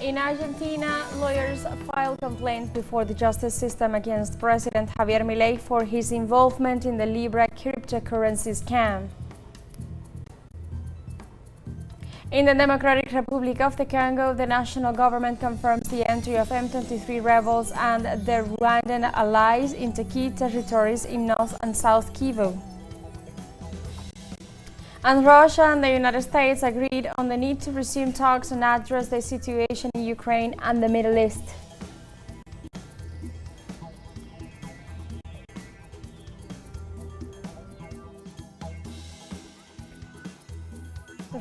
In Argentina, lawyers filed complaints before the justice system against President Javier Milei for his involvement in the Libra cryptocurrency scam. In the Democratic Republic of the Congo, the national government confirms the entry of M23 rebels and their Rwandan allies into key territories in North and South Kivu. And Russia and the United States agreed on the need to resume talks and address the situation in Ukraine and the Middle East.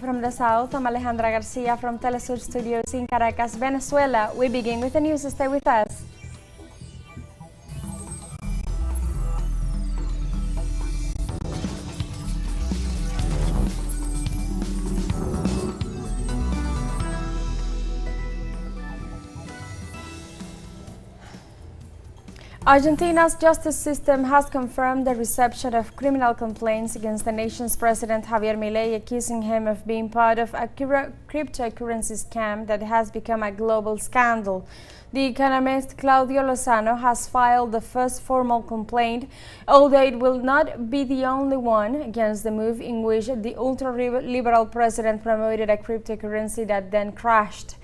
From the south, I'm Alejandra Garcia from teleSUR Studios in Caracas, Venezuela. We begin with the news. Stay with us. Argentina's justice system has confirmed the reception of criminal complaints against the nation's president Javier Milei, accusing him of being part of a cryptocurrency scam that has become a global scandal. The economist Claudio Lozano has filed the first formal complaint, although it will not be the only one, against the move in which the ultra-liberal president promoted a cryptocurrency that then crashed.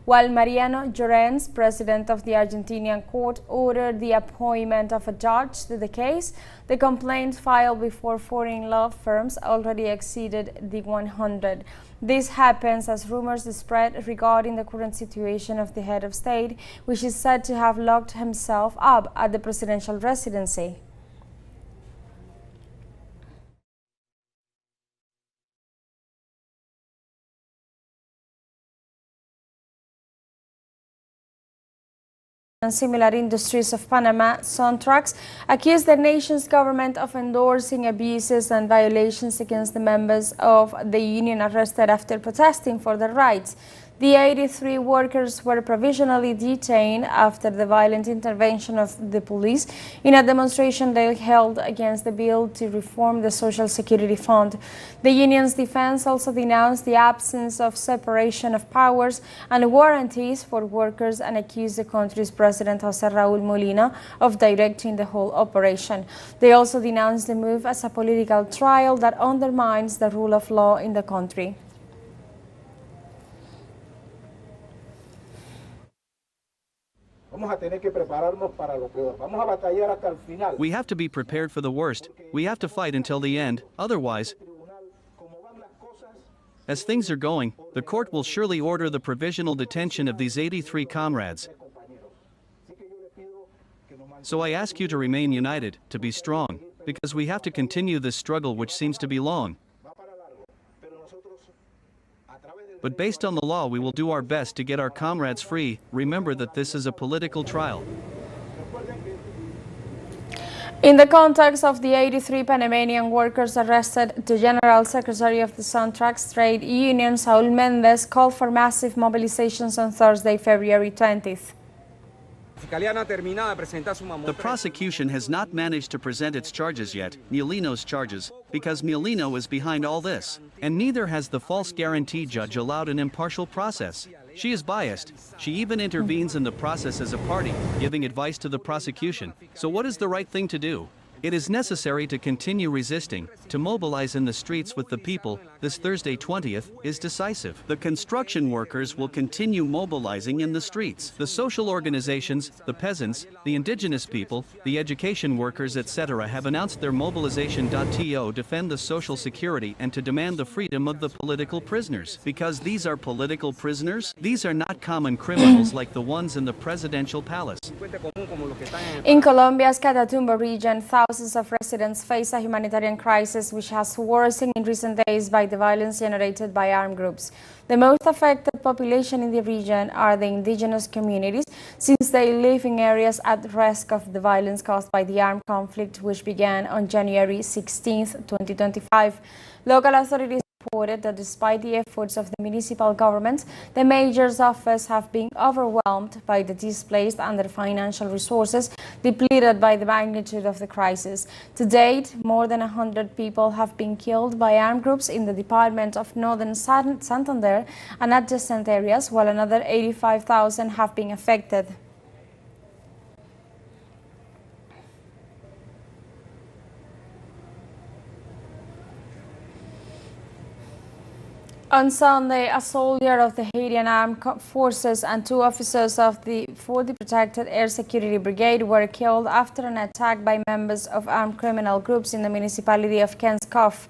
While Mariano Llorens, president of the Argentinian court, ordered the appointment of a judge to the case, the complaints filed before foreign law firms already exceeded the 100. This happens as rumors spread regarding the current situation of the head of state, which is said to have locked himself up at the presidential residency. And similar industries of Panama, Sontrax, accused the nation's government of endorsing abuses and violations against the members of the union arrested after protesting for their rights. The 83 workers were provisionally detained after the violent intervention of the police in a demonstration they held against the bill to reform the Social Security Fund. The union's defense also denounced the absence of separation of powers and warranties for workers and accused the country's president, José Raúl Molina, of directing the whole operation. They also denounced the move as a political trial that undermines the rule of law in the country. We have to be prepared for the worst. We have to fight until the end, otherwise, as things are going, the court will surely order the provisional detention of these 83 comrades. So I ask you to remain united, to be strong, because we have to continue this struggle which seems to be long. But based on the law, we will do our best to get our comrades free. Remember that this is a political trial. In the context of the 83 Panamanian workers arrested, the General Secretary of the Sontrax Trade Union, Saúl Méndez, called for massive mobilizations on Thursday, February 20th. The prosecution has not managed to present its charges yet, Molino's charges, because Molino is behind all this. And neither has the false guarantee judge allowed an impartial process. She is biased. She even intervenes in the process as a party, giving advice to the prosecution. So what is the right thing to do? It is necessary to continue resisting, to mobilize in the streets with the people. This Thursday 20th is decisive. The construction workers will continue mobilizing in the streets. The social organizations, the peasants, the indigenous people, the education workers, etc. have announced their mobilization. To defend the social security and to demand the freedom of the political prisoners. Because these are political prisoners, these are not common criminals like the ones in the presidential palace. In Colombia's Catatumbo region, thousands of residents face a humanitarian crisis which has worsened in recent days by the violence generated by armed groups. The most affected population in the region are the indigenous communities, since they live in areas at risk of the violence caused by the armed conflict which began on January 16, 2025. Local authorities reported that despite the efforts of the municipal government, the mayor's office have been overwhelmed by the displaced and their financial resources depleted by the magnitude of the crisis. To date, more than 100 people have been killed by armed groups in the department of northern Santander and adjacent areas, while another 85,000 have been affected. On Sunday, a soldier of the Haitian Armed Forces and two officers of the 40 Protected Air Security Brigade were killed after an attack by members of armed criminal groups in the municipality of Kenskoff.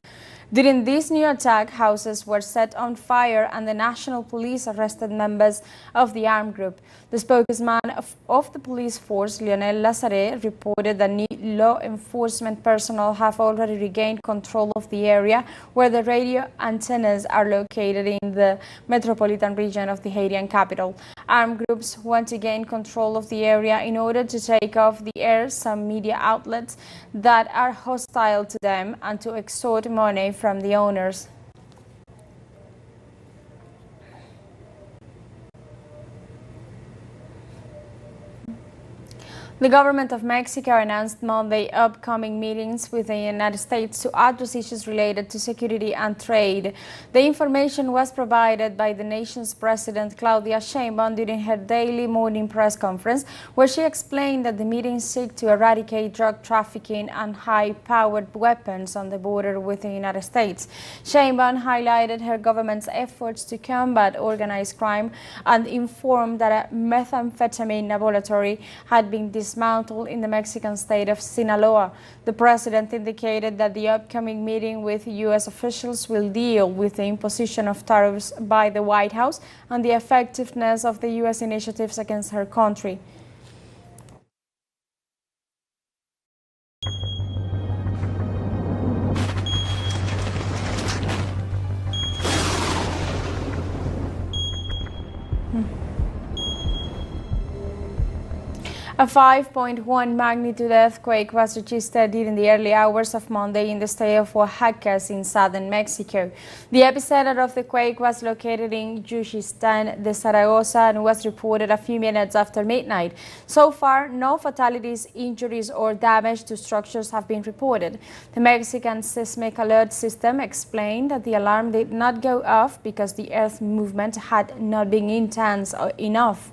During this new attack, houses were set on fire and the national police arrested members of the armed group. The spokesman of the police force, Lionel Lazare, reported that new law enforcement personnel have already regained control of the area where the radio antennas are located in the metropolitan region of the Haitian capital. Armed groups want to gain control of the area in order to take off the air some media outlets that are hostile to them and to extort money from the owners. The government of Mexico announced Monday upcoming meetings with the United States to address issues related to security and trade. The information was provided by the nation's president, Claudia Sheinbaum, during her daily morning press conference, where she explained that the meetings seek to eradicate drug trafficking and high-powered weapons on the border with the United States. Sheinbaum highlighted her government's efforts to combat organized crime and informed that a methamphetamine laboratory had been dismantled in the Mexican state of Sinaloa. The president indicated that the upcoming meeting with U.S. officials will deal with the imposition of tariffs by the White House and the effectiveness of the U.S. initiatives against her country. A 5.1 magnitude earthquake was registered during the early hours of Monday in the state of Oaxaca in southern Mexico. The epicenter of the quake was located in Yuchistan de Zaragoza and was reported a few minutes after midnight. So far, no fatalities, injuries or damage to structures have been reported. The Mexican seismic alert system explained that the alarm did not go off because the earth movement had not been intense enough.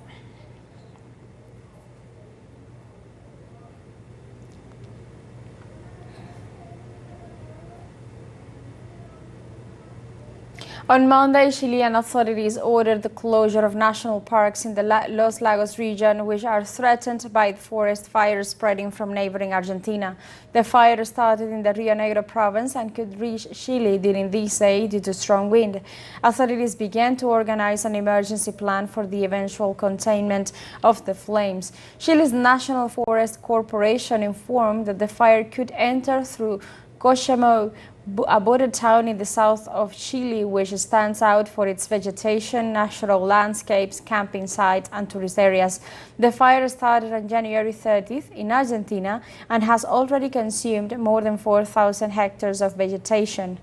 On Monday, Chilean authorities ordered the closure of national parks in the Los Lagos region, which are threatened by forest fires spreading from neighboring Argentina. The fire started in the Rio Negro province and could reach Chile during this day due to strong wind. Authorities began to organize an emergency plan for the eventual containment of the flames. Chile's National Forest Corporation informed that the fire could enter through Cochamo, a border town in the south of Chile, which stands out for its vegetation, natural landscapes, camping sites and tourist areas. The fire started on January 30th in Argentina and has already consumed more than 4,000 hectares of vegetation.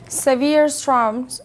Severe storms,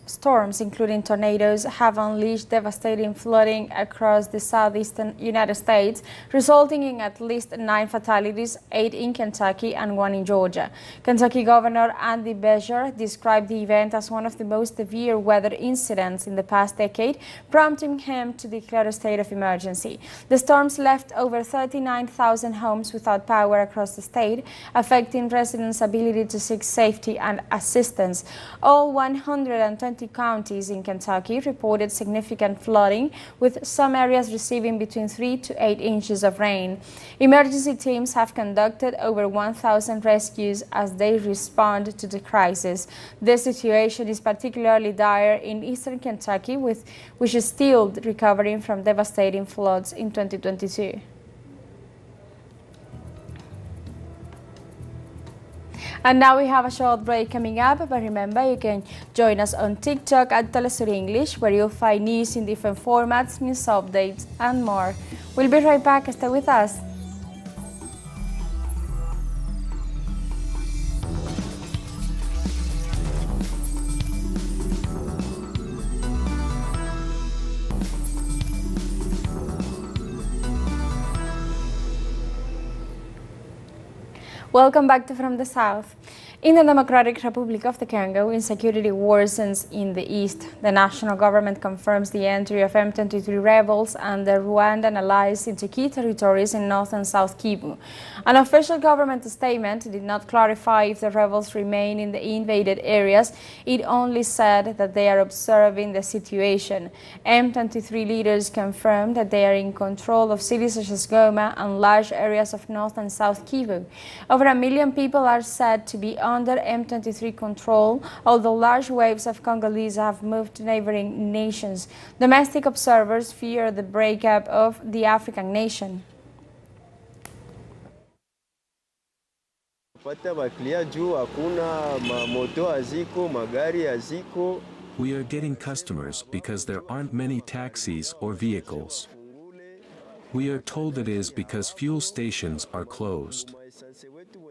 including tornadoes, have unleashed devastating flooding across the southeastern United States, resulting in at least 9 fatalities, 8 in Kentucky and 1 in Georgia. Kentucky Governor Andy Beshear described the event as one of the most severe weather incidents in the past decade, prompting him to declare a state of emergency. The storms left over 39,000 homes without power across the state, affecting residents' ability to seek safety and assistance. All 120 counties in Kentucky reported significant flooding, with some areas receiving between 3 to 8 inches of rain. Emergency teams have conducted over 1,000 rescues as they respond to the crisis. The situation is particularly dire in eastern Kentucky, which is still recovering from devastating floods in 2022. And now we have a short break coming up, but remember you can join us on TikTok at teleSUR English, where you'll find news in different formats, news updates and more. We'll be right back. Stay with us. Welcome back to From the South. In the Democratic Republic of the Congo, insecurity worsens in the east. The national government confirms the entry of M23 rebels and the Rwandan allies into key territories in North and South Kivu. An official government statement did not clarify if the rebels remain in the invaded areas. It only said that they are observing the situation. M23 leaders confirmed that they are in control of cities such as Goma and large areas of North and South Kivu. Over 1 million people are said to be under M23 control, although large waves of Congolese have moved to neighboring nations. Domestic observers fear the breakup of the African nation. We are getting customers because there aren't many taxis or vehicles. We are told it is because fuel stations are closed.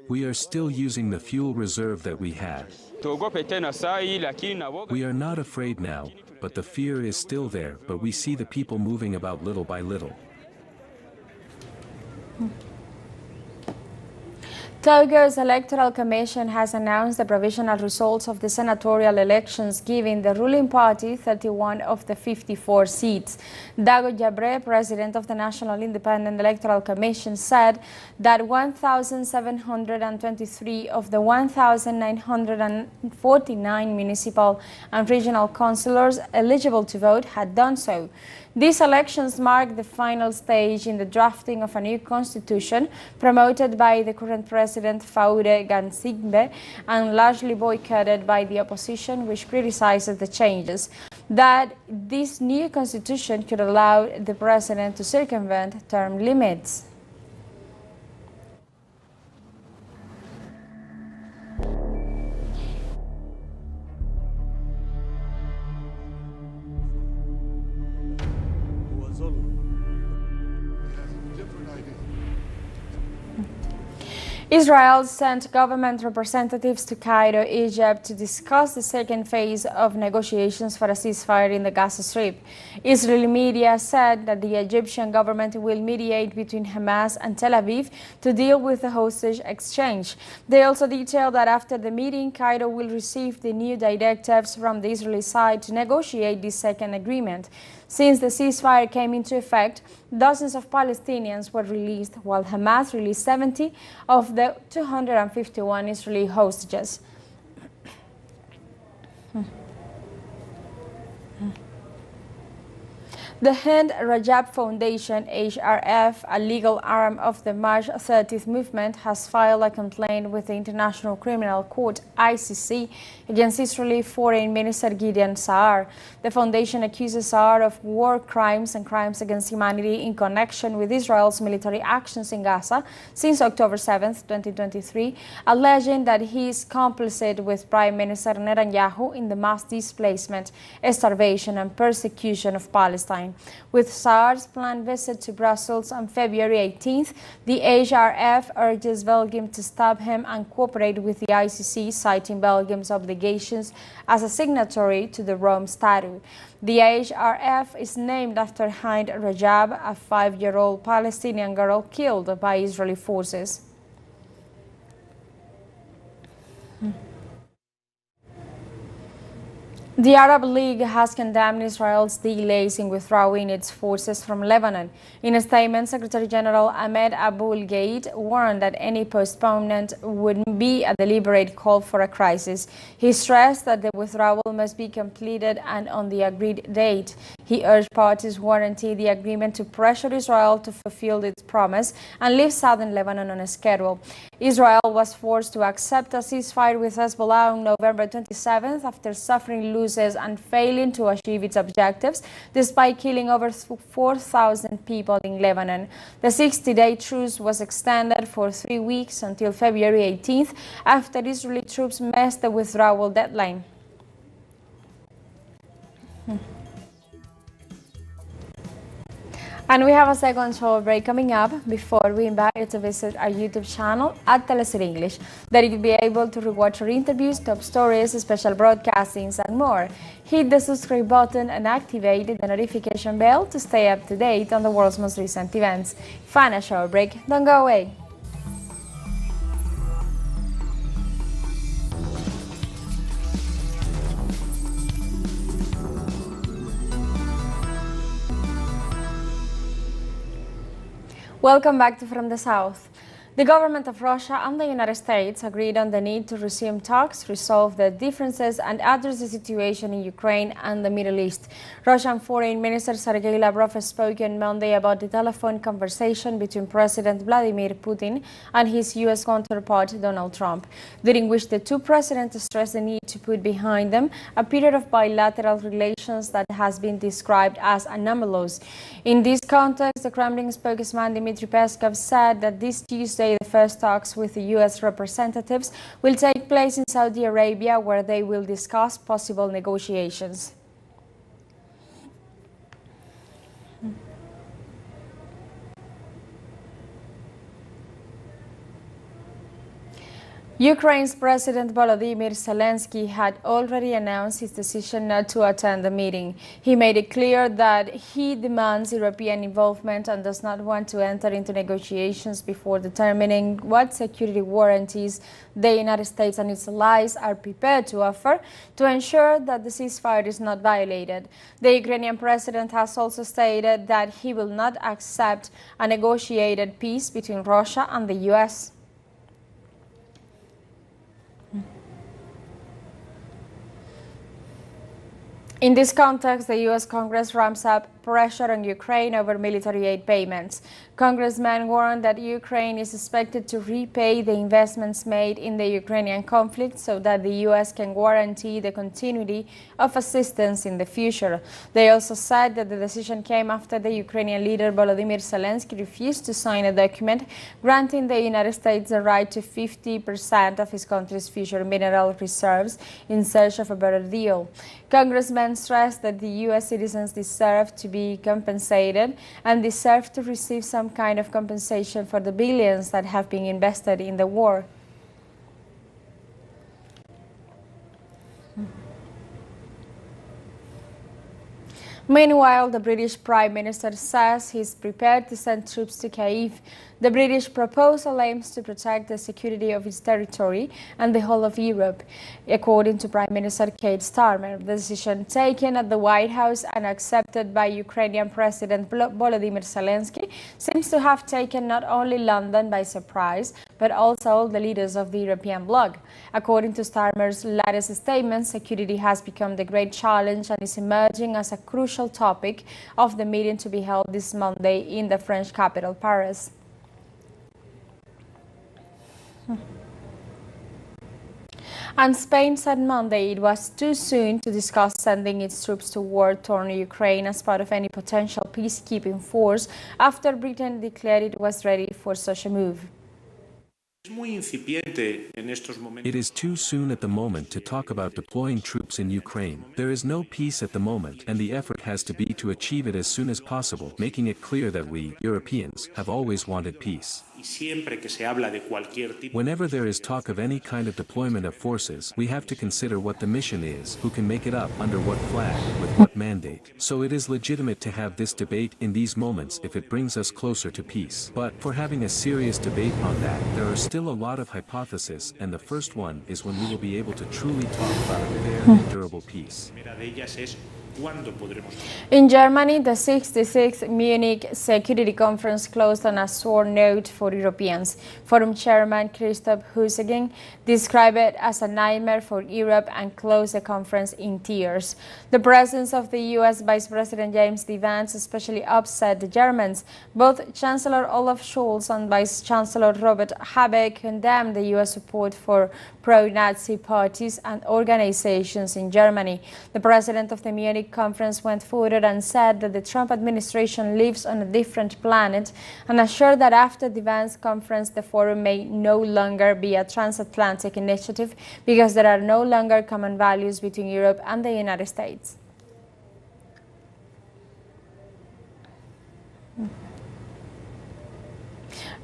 We are still using the fuel reserve that we had. We are not afraid now, but the fear is still there, but we see the people moving about little by little. Togo's Electoral Commission has announced the provisional results of the senatorial elections, giving the ruling party 31 of the 54 seats. Dago Jabre, president of the National Independent Electoral Commission, said that 1,723 of the 1,949 municipal and regional councillors eligible to vote had done so. These elections mark the final stage in the drafting of a new constitution promoted by the current president Faure Gnassingbe and largely boycotted by the opposition, which criticizes the changes. That this new constitution could allow the president to circumvent term limits. Israel sent government representatives to Cairo, Egypt, to discuss the second phase of negotiations for a ceasefire in the Gaza Strip. Israeli media said that the Egyptian government will mediate between Hamas and Tel Aviv to deal with the hostage exchange. They also detailed that after the meeting, Cairo will receive the new directives from the Israeli side to negotiate this second agreement. Since the ceasefire came into effect, dozens of Palestinians were released, while Hamas released 70 of the 251 Israeli hostages. The Hind Rajab Foundation, HRF, a legal arm of the March 30th movement, has filed a complaint with the International Criminal Court, ICC, against Israeli Foreign Minister Gideon Saar. The foundation accuses Saar of war crimes and crimes against humanity in connection with Israel's military actions in Gaza since October 7, 2023, alleging that he is complicit with Prime Minister Netanyahu in the mass displacement, starvation and persecution of Palestine. With Saar's planned visit to Brussels on February 18th, the HRF urges Belgium to stop him and cooperate with the ICC, citing Belgium's obligations as a signatory to the Rome Statute. The HRF is named after Hind Rajab, a 5-year-old Palestinian girl killed by Israeli forces. The Arab League has condemned Israel's delays in withdrawing its forces from Lebanon. In a statement, Secretary General Ahmed Aboul-Gheit warned that any postponement would be a deliberate call for a crisis. He stressed that the withdrawal must be completed and on the agreed date. He urged parties warranty the agreement to pressure Israel to fulfill its promise and leave southern Lebanon on a schedule. Israel was forced to accept a ceasefire with Hezbollah on November 27th after suffering losses and failing to achieve its objectives, despite killing over 4,000 people in Lebanon. The 60-day truce was extended for 3 weeks until February 18th after Israeli troops missed the withdrawal deadline. And we have a second short break coming up before we invite you to visit our YouTube channel at teleSUR English. There you'll be able to rewatch our interviews, top stories, special broadcastings and more. Hit the subscribe button and activate the notification bell to stay up to date on the world's most recent events. Final short break, don't go away. Welcome back to From the South. The government of Russia and the United States agreed on the need to resume talks, resolve the differences, and address the situation in Ukraine and the Middle East. Russian Foreign Minister Sergei Lavrov spoke on Monday about the telephone conversation between President Vladimir Putin and his U.S. counterpart Donald Trump, during which the two presidents stressed the need to put behind them a period of bilateral relations that has been described as anomalous. In this context, the Kremlin spokesman Dmitry Peskov said that this Tuesday the first talks with the U.S. representatives will take place in Saudi Arabia, where they will discuss possible negotiations. Ukraine's President Volodymyr Zelensky had already announced his decision not to attend the meeting. He made it clear that he demands European involvement and does not want to enter into negotiations before determining what security warranties the United States and its allies are prepared to offer to ensure that the ceasefire is not violated. The Ukrainian president has also stated that he will not accept a negotiated peace between Russia and the U.S. In this context, the U.S. Congress ramps up pressure on Ukraine over military aid payments. Congressmen warned that Ukraine is expected to repay the investments made in the Ukrainian conflict so that the U.S. can guarantee the continuity of assistance in the future. They also said that the decision came after the Ukrainian leader Volodymyr Zelensky refused to sign a document granting the United States the right to 50% of his country's future mineral reserves in search of a better deal. Congressmen stressed that the U.S. citizens deserve to be compensated and deserve to receive some kind of compensation for the billions that have been invested in the war. Meanwhile, the British Prime Minister says he's prepared to send troops to Kyiv. The British proposal aims to protect the security of its territory and the whole of Europe, according to Prime Minister Keir Starmer. The decision taken at the White House and accepted by Ukrainian President Volodymyr Zelensky seems to have taken not only London by surprise, but also all the leaders of the European bloc. According to Starmer's latest statement, security has become the great challenge and is emerging as a crucial topic of the meeting to be held this Monday in the French capital, Paris. And Spain said Monday it was too soon to discuss sending its troops to war-torn Ukraine as part of any potential peacekeeping force after Britain declared it was ready for such a move. It is too soon at the moment to talk about deploying troops in Ukraine. There is no peace at the moment, and the effort has to be to achieve it as soon as possible, making it clear that we, Europeans, have always wanted peace. Whenever there is talk of any kind of deployment of forces, we have to consider what the mission is, who can make it up, under what flag, with what mandate. So it is legitimate to have this debate in these moments if it brings us closer to peace. But for having a serious debate on that, there are still a lot of hypotheses, and the first one is when we will be able to truly talk about a fair and durable peace. In Germany, the 66th Munich Security Conference closed on a sore note for Europeans. Forum Chairman Christoph Husegin described it as a nightmare for Europe and closed the conference in tears. The presence of the U.S. Vice President James D. Vance especially upset the Germans. Both Chancellor Olaf Scholz and Vice Chancellor Robert Habeck condemned the U.S. support for pro-Nazi parties and organizations in Germany. The president of the Munich conference went further and said that the Trump administration lives on a different planet and assured that after the Vance conference the forum may no longer be a transatlantic initiative because there are no longer common values between Europe and the United States.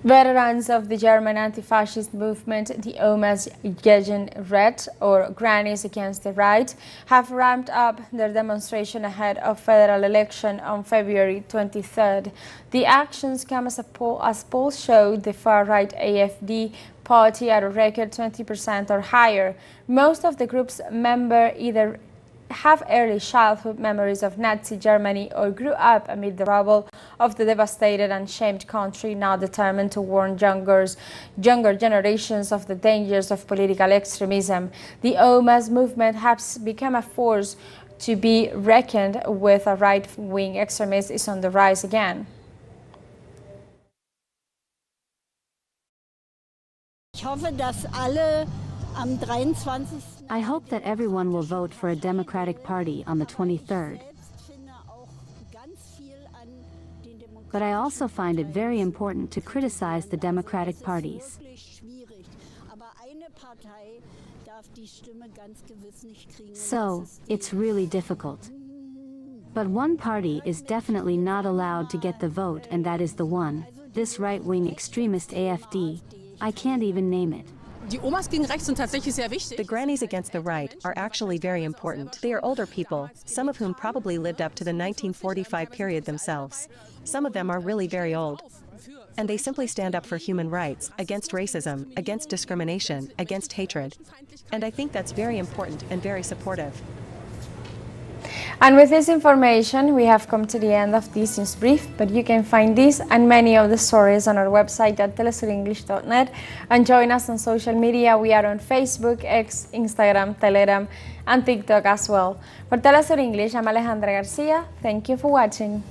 Veterans of the German anti-fascist movement, the Omas gegen Recht, or Grannies Against the Right, have ramped up their demonstration ahead of federal election on February 23rd. The actions come as polls show the far-right AfD party at a record 20% or higher. Most of the group's members either have early childhood memories of Nazi Germany or grew up amid the rubble of the devastated and shamed country, now determined to warn younger generations of the dangers of political extremism. The OMAS movement has become a force to be reckoned with. A right-wing extremist is on the rise again. I hope that everyone will vote for a Democratic Party on the 23rd. But I also find it very important to criticize the Democratic parties. So, it's really difficult. But one party is definitely not allowed to get the vote, and that is the one, this right-wing extremist AfD. I can't even name it. The grannies against the right are actually very important. They are older people, some of whom probably lived up to the 1945 period themselves. Some of them are really very old. And they simply stand up for human rights, against racism, against discrimination, against hatred. And I think that's very important and very supportive. And with this information, we have come to the end of this news brief, but you can find this and many of the stories on our website at telesurenglish.net, and join us on social media. We are on Facebook, X, Instagram, Telegram, and TikTok as well. For Telesur English, I'm Alejandra Garcia. Thank you for watching.